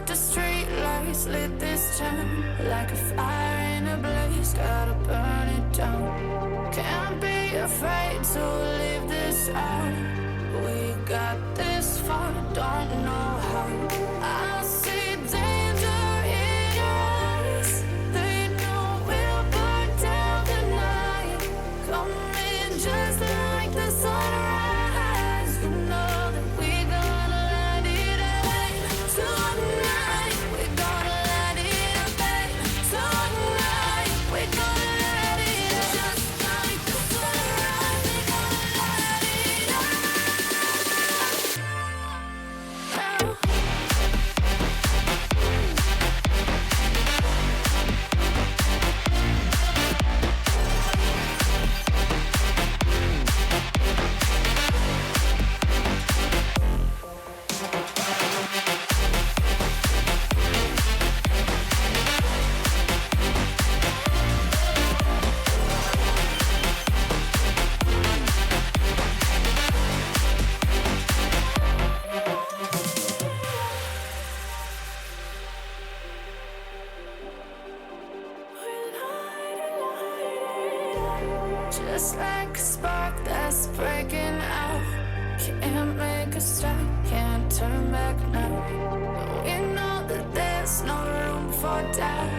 like the street lights lit this town, like a fire in a blaze, gotta burn it down. Can't be afraid to leave this out. We got this far, don't know how. I see danger in your eyes. They know we'll burn down the night. Coming just like the sunrise. You know that we're gonna light it up tonight. We're gonna light it up tonight. We're gonna light it up just like the sunrise. We're gonna light it up now. Just like a spark that's breaking out. Can't make a stop, can't turn back now. We know that there's no room for doubt.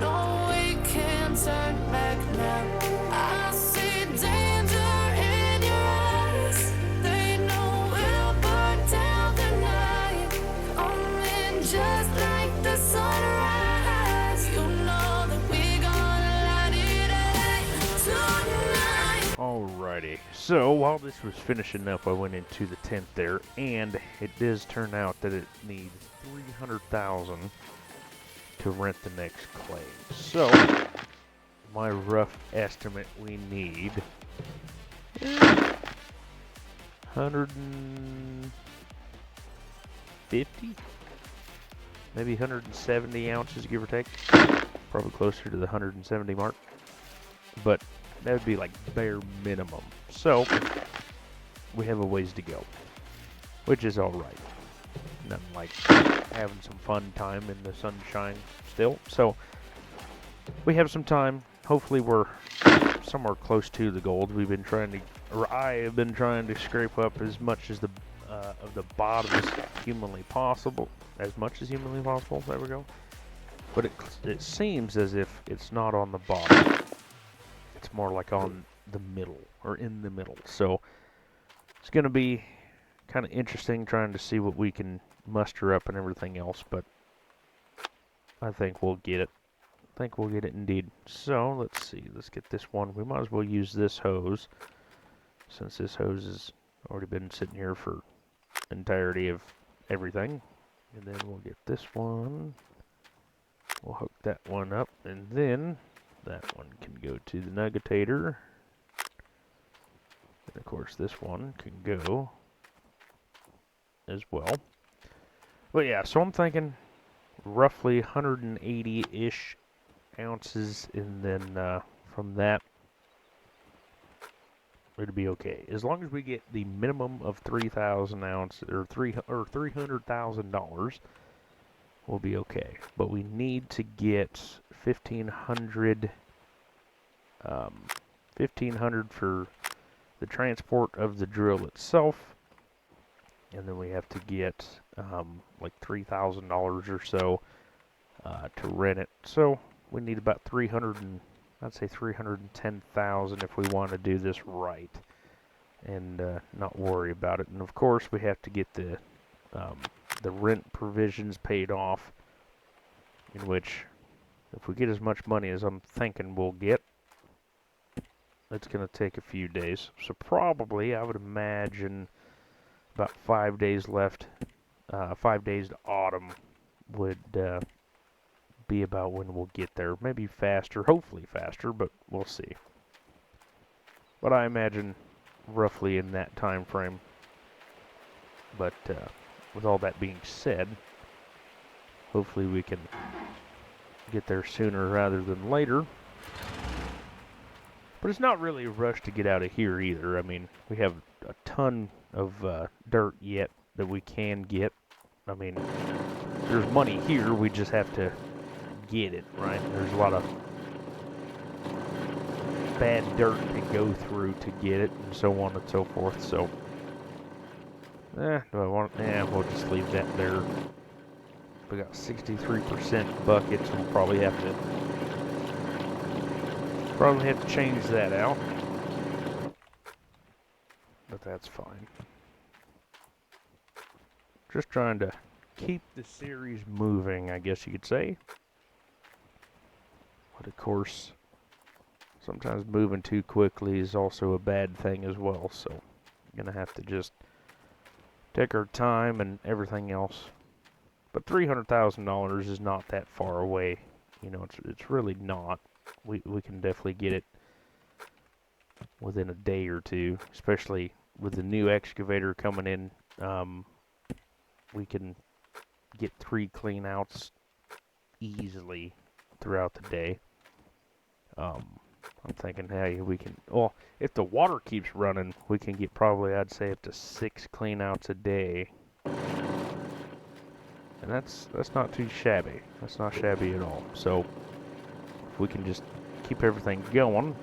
No, we can't turn back now. I see danger in your eyes. They know we'll burn down the night. Coming just like the sunrise. You know that we're gonna light it up tonight. Alrighty, so while this was finishing up, I went into the tent there, and it does turn out that it needs 300,000 to rent the next claim. So, my rough estimate, we need 150, maybe 170 ounces, give or take. Probably closer to the 170 mark, but that would be like bare minimum. So, we have a ways to go, which is alright. Nothing like having some fun time in the sunshine still. So, we have some time. Hopefully we're somewhere close to the gold. We've been trying to, or I have been trying to scrape up as much as of the bottom as humanly possible. As much as humanly possible, there we go. But it seems as if it's not on the bottom. It's more like on the middle, or in the middle. So it's going to be kind of interesting trying to see what we can muster up and everything else, but I think we'll get it. I think we'll get it indeed. So let's see, let's get this one. We might as well use this hose, since this hose has already been sitting here for the entirety of everything. And then we'll get this one. We'll hook that one up, and then that one can go to the nuggetator. And of course this one can go as well. But yeah, so I'm thinking roughly 180-ish ounces, and then from that it'll be okay. As long as we get the minimum of 3,000 ounces, or $300,000, we'll be okay. But we need to get 1,500 for the transport of the drill itself, and then we have to get like $3,000 or so to rent it. So we need about 310,000 if we want to do this right and not worry about it. And of course we have to get the rent provisions paid off, in which if we get as much money as I'm thinking we'll get, it's going to take a few days. So probably, I would imagine, about 5 days left. 5 days to autumn would be about when we'll get there. Maybe faster, hopefully faster, but we'll see. But I imagine roughly in that time frame. But with all that being said, hopefully we can get there sooner rather than later. But it's not really a rush to get out of here either. I mean, we have a ton of dirt yet that we can get. I mean, there's money here, we just have to get it, right? There's a lot of bad dirt to go through to get it, and so on and so forth, so... do I want... we'll just leave that there. We got 63% buckets, we'll probably have to change that out. But that's fine. Just trying to keep the series moving, I guess you could say. But of course, sometimes moving too quickly is also a bad thing as well, so I'm gonna have to just take our time and everything else. But $300,000 is not that far away. You know, it's really not. We can definitely get it within a day or two, especially with the new excavator coming in. We can get 3 clean outs easily throughout the day. I'm thinking, hey, we can, well, if the water keeps running, we can get probably, I'd say, up to 6 clean outs a day. And that's not too shabby. That's not shabby at all. So, if we can just keep everything going.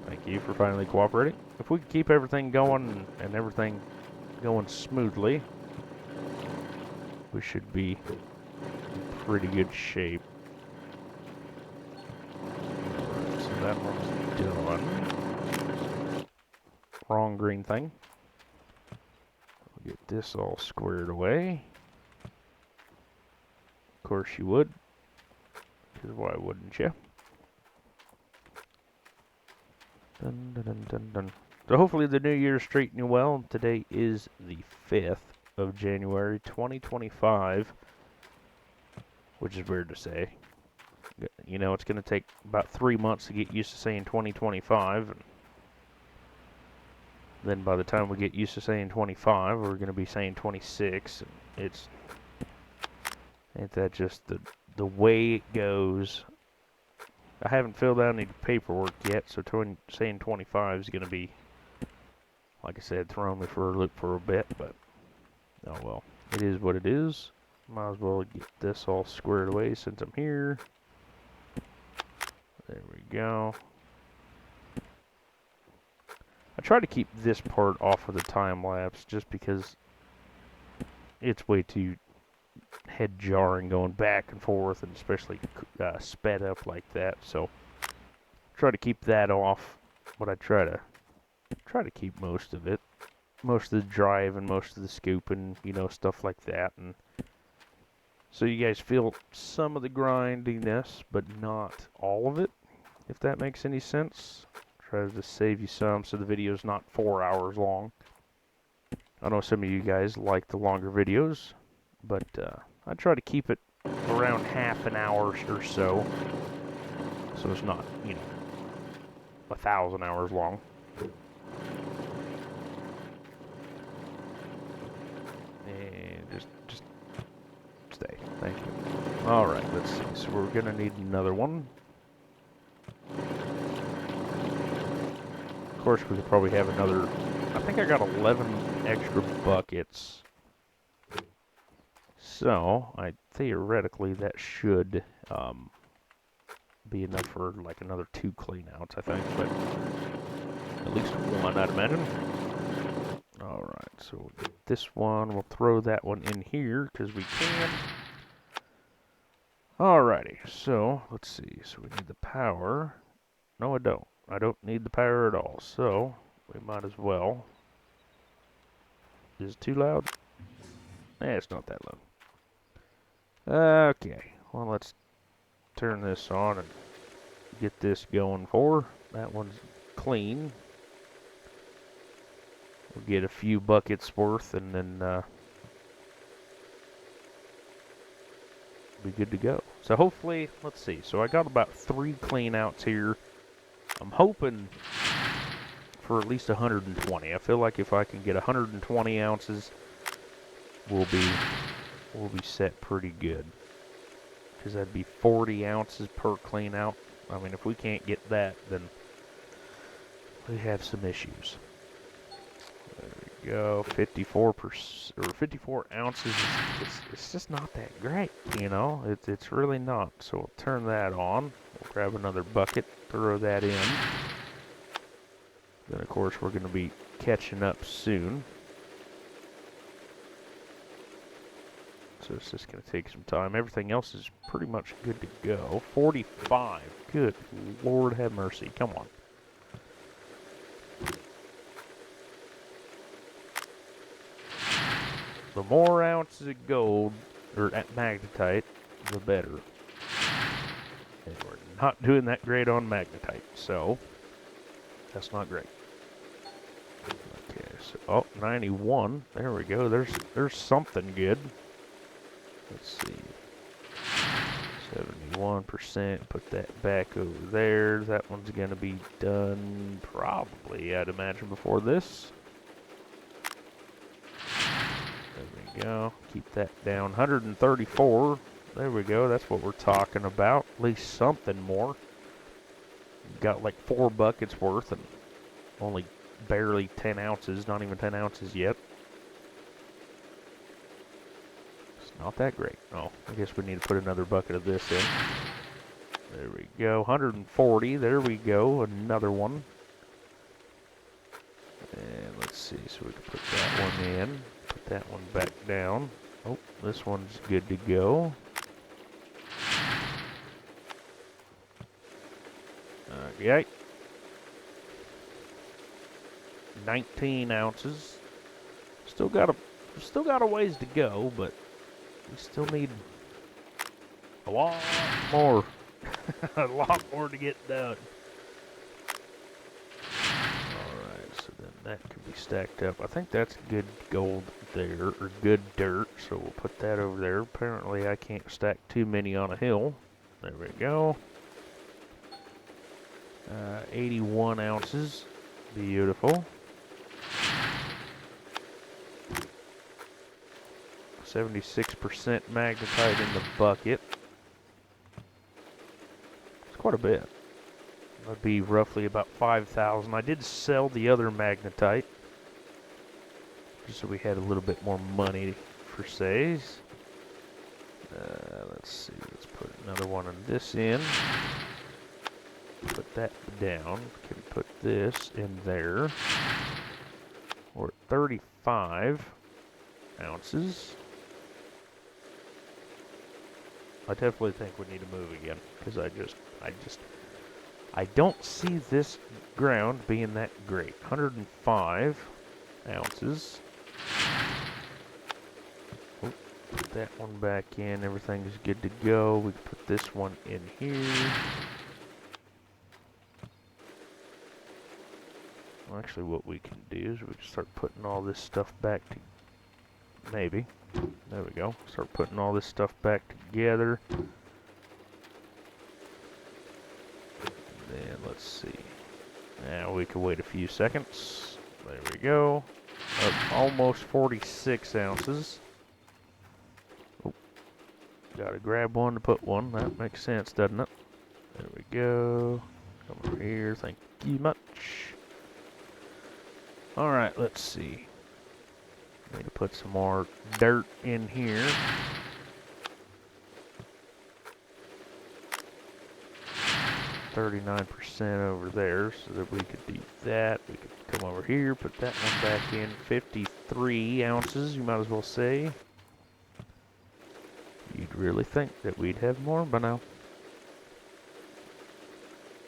Thank you for finally cooperating. If we can keep everything going and everything going smoothly, we should be in pretty good shape. Right, so that one's done. Wrong green thing. We'll get this all squared away. Of course you would, because why wouldn't you? Dun, dun, dun, dun, dun. So hopefully the new year's treating you well. Today is the 5th of January, 2025, which is weird to say. You know, it's going to take about 3 months to get used to saying 2025. And then by the time we get used to saying 25, we're going to be saying 26. And ain't that just the way it goes? I haven't filled out any paperwork yet, so saying 25 is going to be, like I said, throwing me for a loop for a bit, but oh well. It is what it is. Might as well get this all squared away since I'm here. There we go. I try to keep this part off of the time lapse just because it's way too head jarring going back and forth, and especially sped up like that. So try to keep that off, but I try to keep most of it, most of the drive and most of the scooping, you know, stuff like that, and so you guys feel some of the grindiness, but not all of it, if that makes any sense. Try to save you some so the video's not 4 hours long. I know some of you guys like the longer videos, but I try to keep it around half an hour or so it's not, you know, 1,000 hours long. And just stay. Thank you. Alright, let's see. So we're gonna need another one. Of course, we could probably have another... I think I got 11 extra buckets. So, theoretically, that should be enough for like another 2 cleanouts, I think, but at least 1, I'd imagine. Alright, so we'll get this one. We'll throw that one in here, because we can. Alrighty, so, let's see. So we need the power. No, I don't. I don't need the power at all, so we might as well. Is it too loud? It's not that loud. Okay, well, let's turn this on and get this going for. That one's clean. We'll get a few buckets worth and then be good to go. So hopefully, let's see. So I got about 3 clean outs here. I'm hoping for at least 120. I feel like if I can get 120 ounces, we'll be set pretty good. Because that'd be 40 ounces per clean out. I mean, if we can't get that, then we have some issues. There we we go. 54% or 54 ounces. It's just not that great, you know. It's really not. So we'll turn that on. We'll grab another bucket, throw that in. Then of course we're going to be catching up soon. So it's just going to take some time. Everything else is pretty much good to go. 45. Good Lord have mercy. Come on. The more ounces of gold, or magnetite, the better. And we're not doing that great on magnetite, so that's not great. Okay, so, oh, 91. There we go. There's something good. Let's see. 71%. Put that back over there. That one's going to be done probably, I'd imagine, before this. There we go. Keep that down. 134. There we go. That's what we're talking about. At least something more. Got like 4 buckets worth and only barely 10 ounces. Not even 10 ounces yet. Not that great. Oh, I guess we need to put another bucket of this in. There we go. 140. There we go. Another one. And let's see. So we can put that one in. Put that one back down. Oh, this one's good to go. Okay. 19 ounces. Still got a ways to go, but we still need a lot more. A lot more to get done. Alright, so then that could be stacked up. I think that's good gold there, or good dirt, so we'll put that over there. Apparently I can't stack too many on a hill. There we go. 81 ounces. Beautiful. 76% magnetite in the bucket. It's quite a bit. That'd be roughly about 5,000. I did sell the other magnetite, just so we had a little bit more money for says. Let's see. Let's put another one of this in. Put that down. Can put this in there. We're at 35 ounces. I definitely think we need to move again, because I don't see this ground being that great. 105 ounces. Oh, put that one back in. Everything's good to go. We can put this one in here. Well, actually, what we can do is we can start putting all this stuff back to... Maybe. There we go. Start putting all this stuff back together. Then let's see. Now we can wait a few seconds. There we go. Almost 46 ounces. Oh, gotta grab one to put one. That makes sense, doesn't it? There we go. Come over here. Thank you much. Alright, let's see. Need to put some more dirt in here. .39% over there, so that we could do that. We could come over here, put that one back in. 53 ounces, you might as well say. You'd really think that we'd have more by now.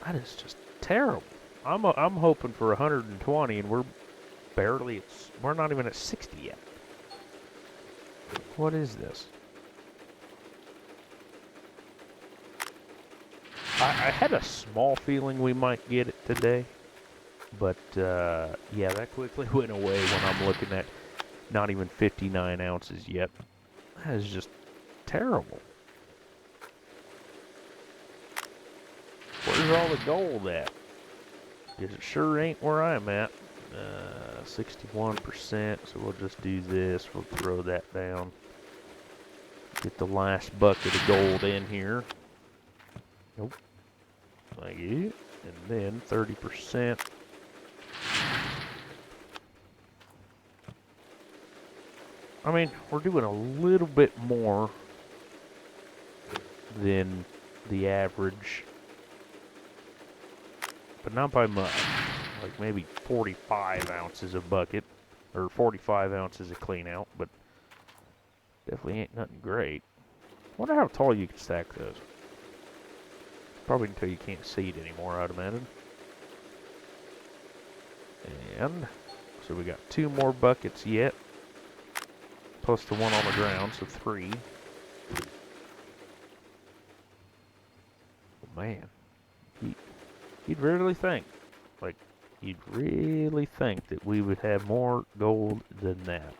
That is just terrible. I'm hoping for 120, and we're not even at 60 yet. What is this? I had a small feeling we might get it today, but yeah, that quickly went away when I'm looking at not even 59 ounces yet. That is just terrible. Where's all the gold at? Because it sure ain't where I'm at. 61%, so we'll just do this. We'll throw that down. Get the last bucket of gold in here. Nope. Thank you. And then 30%. I mean, we're doing a little bit more than the average, but not by much. Like maybe 45 ounces a bucket, or 45 ounces of clean out, but definitely ain't nothing great. Wonder how tall you can stack those. Probably until you can't see it anymore, I'd imagine. And so we got 2 more buckets yet, plus the one on the ground, so 3. Man, you'd really think, like, you'd really think that we would have more gold than that.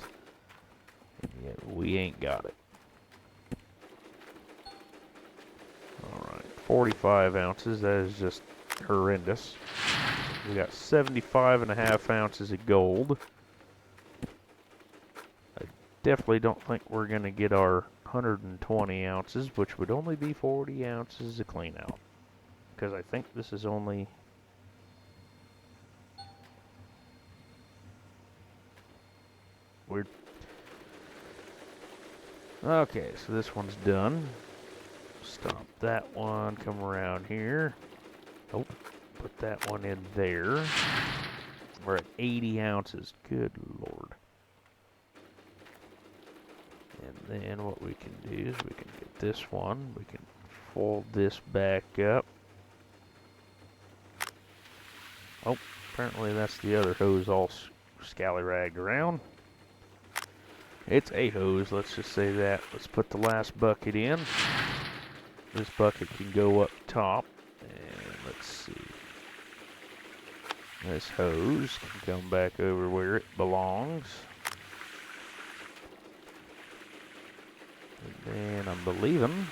And yet we ain't got it. Alright, 45 ounces, that is just horrendous. We got 75.5 ounces of gold. I definitely don't think we're going to get our 120 ounces, which would only be 40 ounces of clean out. Because I think this is only... Weird. Okay, so this one's done. Stop that one, come around here. Oh, put that one in there. We're at 80 ounces. Good Lord. And then what we can do is we can get this one. We can fold this back up. Oh, apparently that's the other hose all scallyragged around. It's a hose, let's just say that. Let's put the last bucket in. This bucket can go up top. And let's see. This hose can come back over where it belongs. And then I'm believing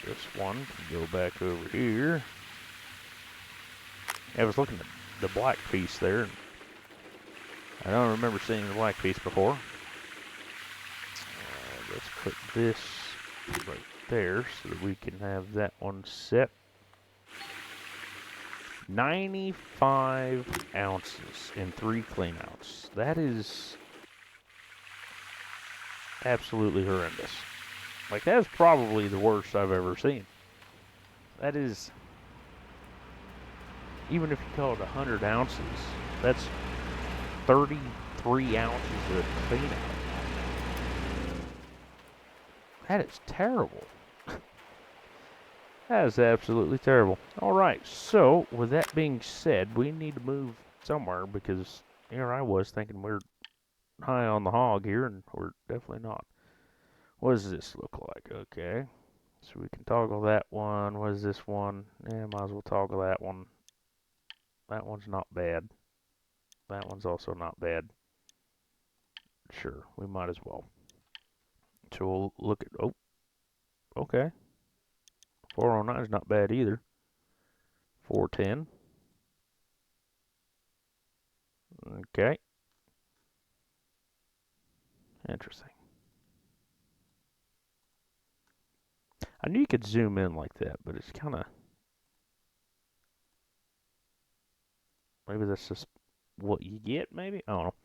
this one can go back over here. I was looking at the black piece there. And I don't remember seeing the black piece before. Let's put this right there so that we can have that one set. 95 ounces in 3 cleanouts. That is absolutely horrendous. Like, that is probably the worst I've ever seen. That is, even if you call it 100 ounces, that's 33 ounces of cleanout. That is terrible. That is absolutely terrible. Alright, so with that being said, we need to move somewhere because here I was thinking we're high on the hog here, and we're definitely not. What does this look like? Okay, so we can toggle that one. What is this one? Yeah, might as well toggle that one. That one's not bad. That one's also not bad. Sure, we might as well. So we'll look at, oh, okay. 409 is not bad either. 410. Okay. Interesting. I knew you could zoom in like that, but it's kind of... Maybe that's just what you get, maybe? I don't know.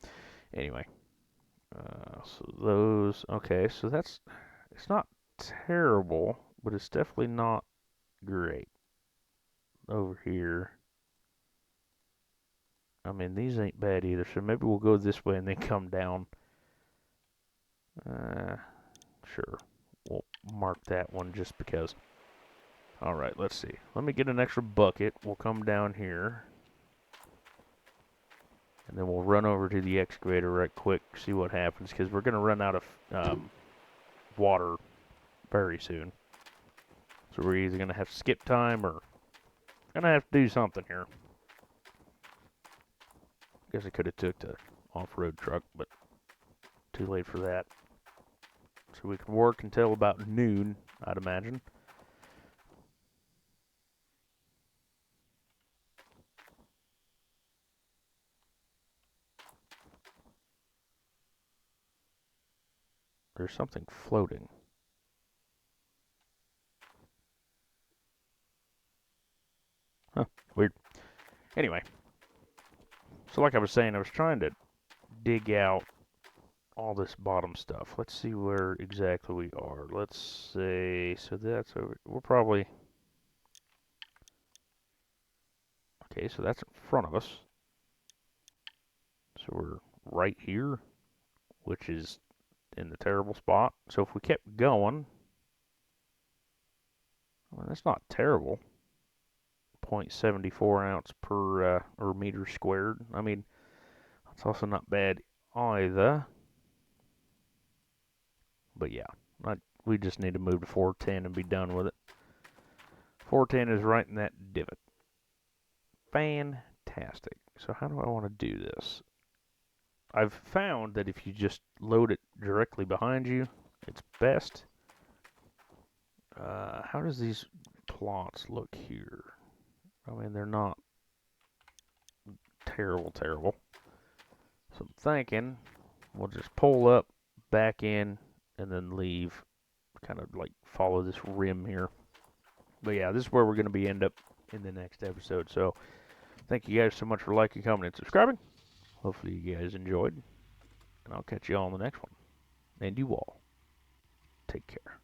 Anyway. So those... Okay, so that's... It's not terrible, but it's definitely not great. Over here. I mean, these ain't bad either, so maybe we'll go this way and then come down. Sure. We'll mark that one just because. Alright, let's see. Let me get an extra bucket. We'll come down here. And then we'll run over to the excavator right quick, see what happens, because we're going to run out of water very soon. So we're either going to have to skip time or going to have to do something here. Guess I could have took the off-road truck, but too late for that. So we can work until about noon, I'd imagine. There's something floating. Huh, weird. Anyway. So like I was saying, I was trying to dig out all this bottom stuff. Let's see where exactly we are. Let's say, so that's over, we're probably, okay, so that's in front of us. So we're right here, which is in the terrible spot. So if we kept going, well, that's not terrible. 0.74 ounce per or meter squared. I mean, that's also not bad either. But yeah, we just need to move to 410 and be done with it. 410 is right in that divot. Fantastic. So how do I want to do this? I've found that if you just load it directly behind you, it's best. How does these plots look here? I mean, they're not terrible, terrible. So I'm thinking we'll just pull up, back in, and then leave. Kind of like follow this rim here. But yeah, this is where we're going to be end up in the next episode. So thank you guys so much for liking, commenting, and subscribing. Hopefully you guys enjoyed. And I'll catch you all on the next one. And you all, take care.